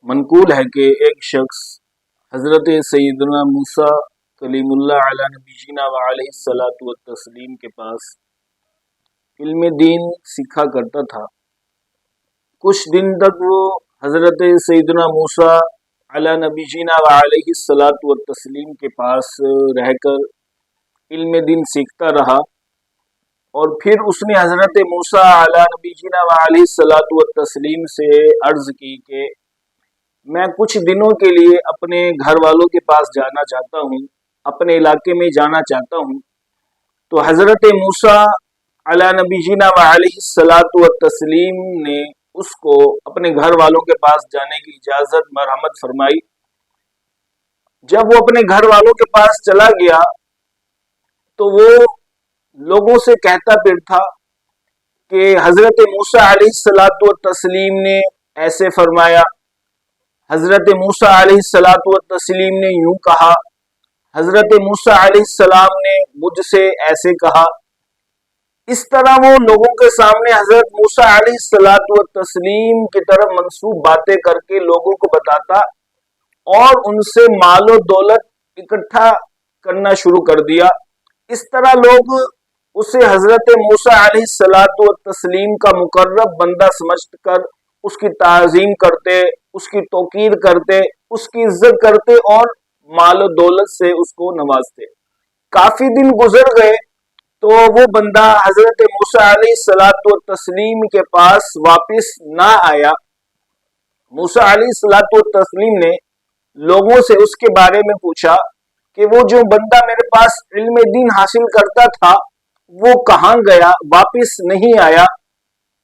منقول ہے کہ ایک شخص حضرت سیدنا موسیٰ کلیم اللہ علی نبینا و علیہ الصلاۃ والتسلیم کے پاس علم دین سیکھا کرتا تھا۔ کچھ دن تک وہ حضرت سیدنا موسیٰ علی نبینا و علیہ الصلاۃ والتسلیم کے پاس رہ کر علم دین سیکھتا رہا، اور پھر اس نے حضرت موسیٰ علی نبینا و علیہ الصلاۃ والتسلیم سے عرض کی کہ میں کچھ دنوں کے لیے اپنے گھر والوں کے پاس جانا چاہتا ہوں، اپنے علاقے میں جانا چاہتا ہوں۔ تو حضرت موسیٰ علی نبینا و علیہ الصلاۃ والتسلیم نے اس کو اپنے گھر والوں کے پاس جانے کی اجازت مرحمت فرمائی۔ جب وہ اپنے گھر والوں کے پاس چلا گیا تو وہ لوگوں سے کہتا پھر تھا کہ حضرت موسیٰ علیہ الصلاۃ والتسلیم نے ایسے فرمایا، حضرت موسیٰ علیہ الصلاۃ والتسلیم نے یوں کہا، حضرت موسیٰ علیہ السلام نے مجھ سے ایسے کہا۔ اس طرح وہ لوگوں کے سامنے حضرت موسیٰ علیہ الصلاۃ والتسلیم کی طرف منسوب باتیں کر کے لوگوں کو بتاتا اور ان سے مال و دولت اکٹھا کرنا شروع کر دیا۔ اس طرح لوگ اسے حضرت موسیٰ علیہ الصلاۃ والتسلیم کا مقرب بندہ سمجھ کر اس کی تعظیم کرتے، اس کی توقیر کرتے، اس کی عزت کرتے اور مال و دولت سے اس کو نوازتے۔ کافی دن گزر گئے تو وہ بندہ حضرت موسیٰ علیہ الصلاۃ والتسلیم کے پاس واپس نہ آیا۔ موسیٰ علیہ الصلاۃ والتسلیم نے لوگوں سے اس کے بارے میں پوچھا کہ وہ جو بندہ میرے پاس علم دین حاصل کرتا تھا وہ کہاں گیا، واپس نہیں آیا؟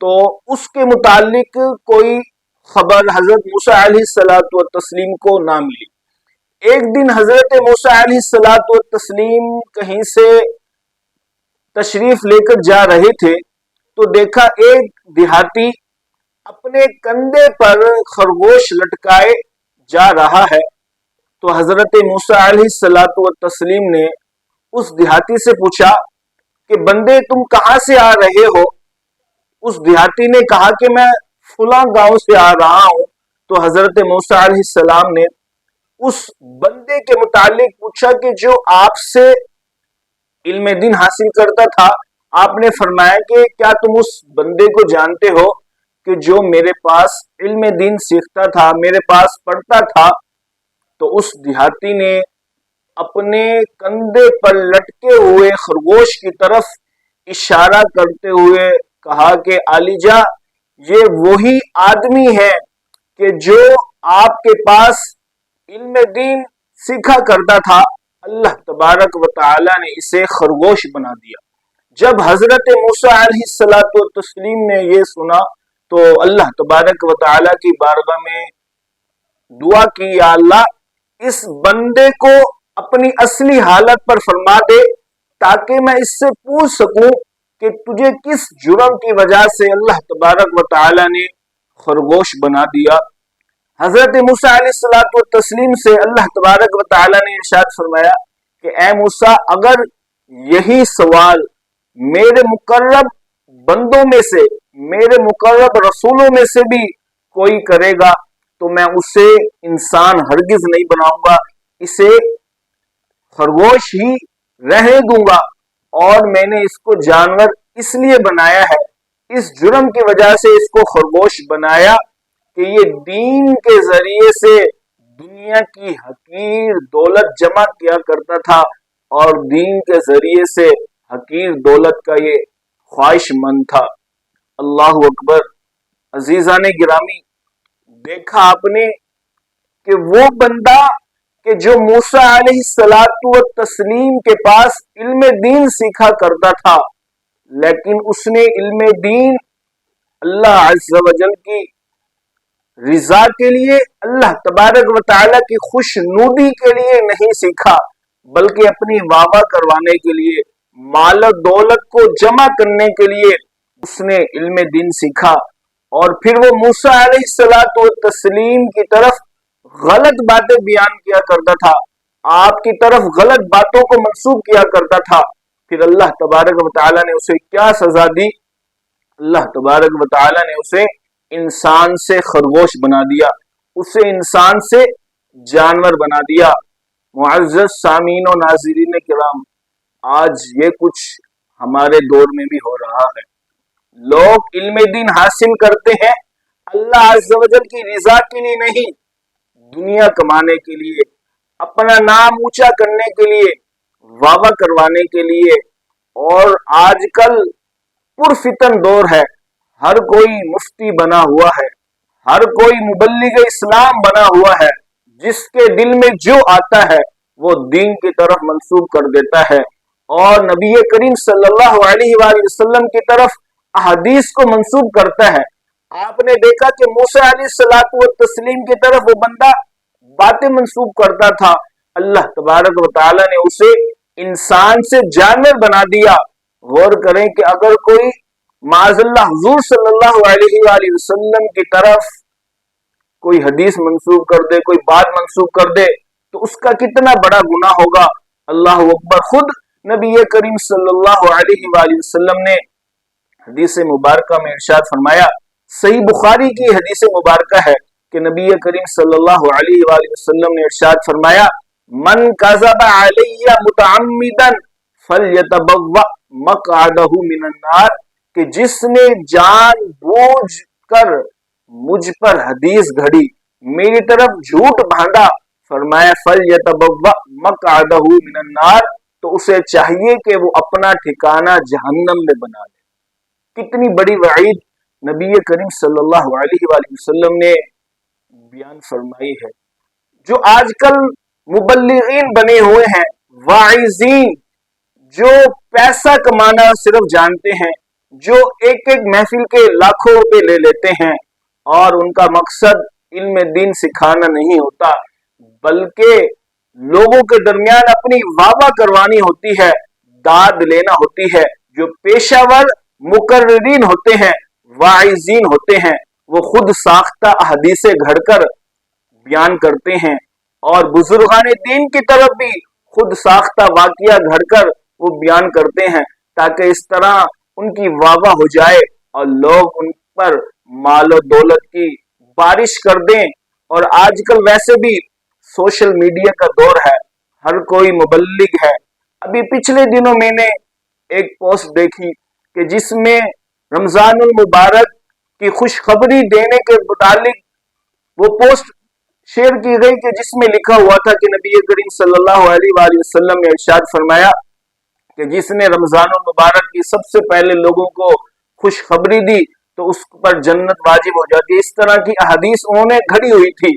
تو اس کے متعلق کوئی خبر حضرت موسیٰ علیہ الصلاۃ والتسلیم کو نہ ملی۔ ایک دن حضرت موسیٰ علیہ الصلاۃ والتسلیم کہیں سے تشریف لے کر جا رہے تھے تو دیکھا ایک دیہاتی اپنے کندھے پر خرگوش لٹکائے جا رہا ہے۔ تو حضرت موسیٰ علیہ الصلاۃ والتسلیم نے اس دیہاتی سے پوچھا کہ بندے تم کہاں سے آ رہے ہو؟ اس دیہاتی نے کہا کہ میں فلاں گاؤں سے آ رہا ہوں۔ تو حضرت موسیٰ علیہ السلام نے اس بندے کے متعلق پوچھا کہ جو آپ سے علم دین حاصل کرتا تھا، آپ نے فرمایا کہ کیا تم اس بندے کو جانتے ہو کہ جو میرے پاس علم دین سیکھتا تھا، میرے پاس پڑھتا تھا؟ تو اس دیہاتی نے اپنے کندھے پر لٹکے ہوئے خرگوش کی طرف اشارہ کرتے ہوئے کہا کہ عالیجا یہ وہی آدمی ہے کہ جو آپ کے پاس علم دین سیکھا کرتا تھا۔ اللہ تبارک و تعالی نے اسے خرگوش بنا دیا۔ جب حضرت موسیٰ علیہ الصلاۃ والتسلیم نے یہ سنا تو اللہ تبارک و تعالی کی بارگاہ میں دعا کی، یا اللہ اس بندے کو اپنی اصلی حالت پر فرما دے تاکہ میں اس سے پوچھ سکوں کہ تجھے کس جرم کی وجہ سے اللہ تبارک و تعالی نے خرگوش بنا دیا۔ حضرت موسیٰ علیہ الصلاۃ والتسلیم سے اللہ تبارک و تعالی نے ارشاد فرمایا کہ اے موسیٰ اگر یہی سوال میرے مقرب بندوں میں سے، میرے مقرب رسولوں میں سے بھی کوئی کرے گا تو میں اسے انسان ہرگز نہیں بناؤں گا، اسے خرگوش ہی رہنے دوں گا۔ اور میں نے اس کو جانور اس لیے بنایا ہے، اس جرم کی وجہ سے اس کو خرگوش بنایا کہ یہ دین کے ذریعے سے دنیا کی حقیر دولت جمع کیا کرتا تھا، اور دین کے ذریعے سے حقیر دولت کا یہ خواہش مند تھا۔ اللہ اکبر۔ عزیزان گرامی، دیکھا آپ نے کہ وہ بندہ کہ جو موسیٰ علیہ الصلاۃ والتسلیم کے پاس علم دین سیکھا کرتا تھا، لیکن اس نے علم دین اللہ عز و جل کی رضا کے لیے، اللہ تبارک و تعالی کی خوش نودی کے لیے نہیں سیکھا، بلکہ اپنی واہ واہ کروانے کے لیے، مال و دولت کو جمع کرنے کے لیے اس نے علم دین سیکھا۔ اور پھر وہ موسیٰ علیہ الصلاۃ والتسلیم کی طرف غلط باتیں بیان کیا کرتا تھا، آپ کی طرف غلط باتوں کو منسوب کیا کرتا تھا۔ پھر اللہ تبارک و تعالی نے اسے کیا سزا دی؟ اللہ تبارک و تعالی نے اسے انسان سے خرگوش بنا دیا۔ उसे इंसान से जानवर बना दिया। मुअज़्ज़ज़ सामीन और नाज़रीन किराम, आज ये कुछ हमारे दौर में भी हो रहा है। लोग इल्म दीन हासिल करते हैं अल्लाह अज़्ज़ व जल की रिज़ा के लिए नहीं, दुनिया कमाने के लिए, अपना नाम ऊंचा करने के लिए, वावा करवाने के लिए। और आजकल पुरफितन दौर है, हर कोई मुफ्ती बना हुआ है, हर कोई मुबल्लिग इस्लाम बना हुआ है। जिसके दिल में जो आता है वो दीन की तरफ मंसूब कर देता है और नबी करीम सल्लल्लाहु अलैहि वसल्लम की तरफ अहदीस को मंसूब करता है। आपने देखा कि मूसा अलैहिस्सलातु वत्तस्लीम की तरफ वो बंदा बातें मंसूब करता था, अल्लाह तबारक व तआला ने उसे इंसान से जानवर बना दिया। गौर करें कि अगर कोई माज़अल्लाह हुजूर सल्लल्लाहु अलैहि वसल्लम की तरफ कोई हदीस मंसूब कर दे, कोई बात मंसूब कर दे, तो उसका कितना बड़ा गुनाह होगा। अल्लाह अकबर। खुद नबी करीम सल्लल्लाहु अलैहि वसल्लम ने हदीस मुबारका में इरशाद फरमाया, सही बुखारी की हदीस मुबारका है कि नबी करीम सल्लल्लाहु अलैहि वसल्लम ने इरशाद फरमाया, मन कज़ब अलैया मुतअम्मिदन फलयतबव्वा मक़अदहु मिनन नार, कि जिसने जानबूझकर मुझ पर हदीस घड़ी, मेरी तरफ झूठ बांधा, फरमाया फलयतबव्वा मक़अदहु मिनन नार, तो उसे चाहिए कि वो अपना ठिकाना जहन्नम में बना ले। कितनी बड़ी वईद नबी करीम सल्लल्लाहु अलैहि वसल्लम ने बयान फरमाई है। जो आजकल मुबल्लिगीन बने हुए हैं, वाइज़ीन, जो पैसा कमाना सिर्फ जानते हैं, जो एक एक महफिल के लाखों रुपए ले लेते हैं और उनका मकसद इल्म दीन सिखाना नहीं होता, बल्कि लोगों के दरमियान अपनी वावा करवानी होती है, दाद लेना होती है। जो पेशावर मुकर्रिरीन होते हैं, वाइज़ीन होते हैं, वो खुद साख्ता हदीसें घड़कर बयान करते हैं और बुजुर्गान दीन की तरफ भी खुद साख्ता वाकिया घड़कर वो बयान करते हैं, ताकि इस तरह उनकी वावा हो जाए और लोग उन पर मालो दौलत की बारिश कर दें। और आजकल वैसे भी सोशल मीडिया का दौर है, हर कोई मुबल्लिग है। अभी पिछले दिनों मैंने एक पोस्ट देखी कि जिसमें रमजानुल मुबारक की खुशखबरी देने के मुतालिक वो पोस्ट शेयर की गई कि जिसमें लिखा हुआ था कि नबी करीम सल्लल्लाहु अलैहि वसल्लम ने इरशाद फरमाया कि जिसने रमजानुल मुबारक की सबसे पहले लोगों को खुशखबरी दी तो उस पर जन्नत वाजिब हो जाती है। इस तरह की अहदीस उन्होंने घड़ी हुई थी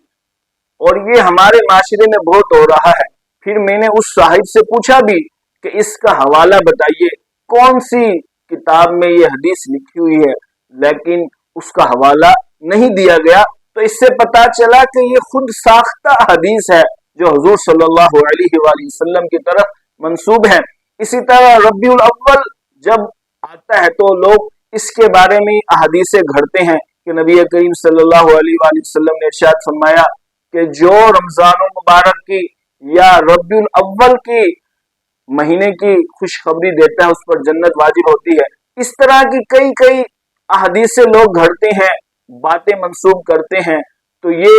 और ये हमारे माशरे में बहुत हो रहा है। फिर मैंने उस साहिब से पूछा भी कि इसका हवाला बताइए, कौन सी किताब में ये हदीस लिखी हुई है, लेकिन उसका हवाला नहीं दिया गया। तो इससे पता चला कि ये खुद साख्ता हदीस है जो हुजूर सल्लल्लाहु अलैहि वसल्लम की तरफ मंसूब है। इसी तरह रबीउल अव्वल जब आता है तो लोग इसके बारे में अहदीसें घड़ते हैं कि नबी करीम सल्लल्लाहु अलैहि वसल्लम ने इरशाद फरमाया कि जो रमजानुल मुबारक की या रबीउल अव्वल की महीने की खुशखबरी देता है उस पर जन्नत वाजिब होती है। इस तरह की कई कई अहदीसें लोग घड़ते हैं, बातें मंसूब करते हैं, तो ये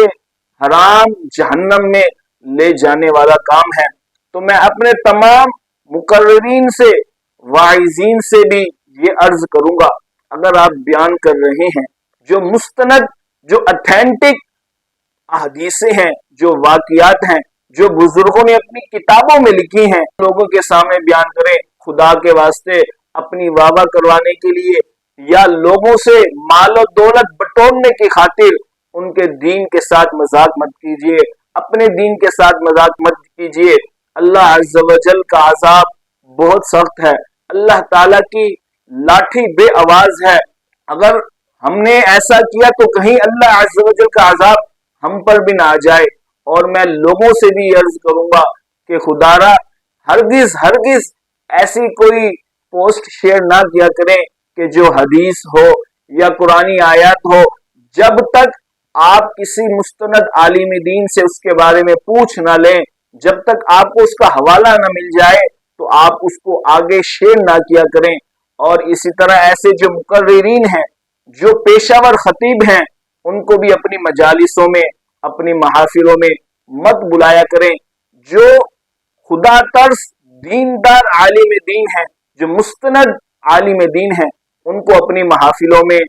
हराम जहन्नम में ले जाने वाला काम है। तो मैं अपने तमाम मुकर्रिरीन से, वाइज़ीन से भी ये अर्ज करूंगा, अगर आप बयान कर रहे हैं जो मुस्तनद, जो ऑथेंटिक अहदीसें हैं, जो वाकियात हैं, जो बुजुर्गों ने अपनी किताबों में लिखी हैं, लोगों के सामने बयान करें। खुदा के वास्ते अपनी वावा करवाने के लिए या लोगों से माल और दौलत बटोरने की खातिर उनके दीन के साथ मजाक मत कीजिए, अपने दीन के साथ मजाक मत कीजिए। अल्लाह अज़्ज़ व जल का अजाब बहुत सख्त है, अल्लाह ताला की लाठी बे आवाज है। अगर हमने ऐसा किया तो कहीं अल्लाह अज़्ज़ व जल का अजाब हम पर भी ना आ जाए। और मैं लोगों से भी अर्ज करूंगा कि खुदारा हरगिज हरगिज ऐसी कोई पोस्ट शेयर ना किया करें कि जो हदीस हो या कुरानी आयत हो, जब तक आप किसी मुस्तनद आलिम दीन से उसके बारे में पूछ ना लें, जब तक आपको उसका हवाला ना मिल जाए तो आप उसको आगे शेयर ना किया करें। और इसी तरह ऐसे जो मुकर्रिरीन हैं, जो पेशावर खतीब हैं, उनको भी अपनी मजालिसों में اپنی محافلوں میں مت بلایا کریں۔ جو خدا ترس دیندار عالم دین ہیں، جو مستند عالم دین ہیں، ان کو اپنی محافلوں میں،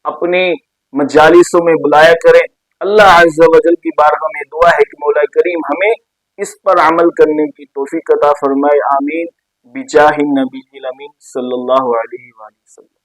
اپنی مجالسوں میں بلایا کریں۔ اللہ عز و جل کی بارگاہ میں دعا ہے کہ مولا کریم ہمیں اس پر عمل کرنے کی توفیق عطا فرمائے، آمین، بجاہ النبی الامین صلی اللہ علیہ وآلہ وسلم۔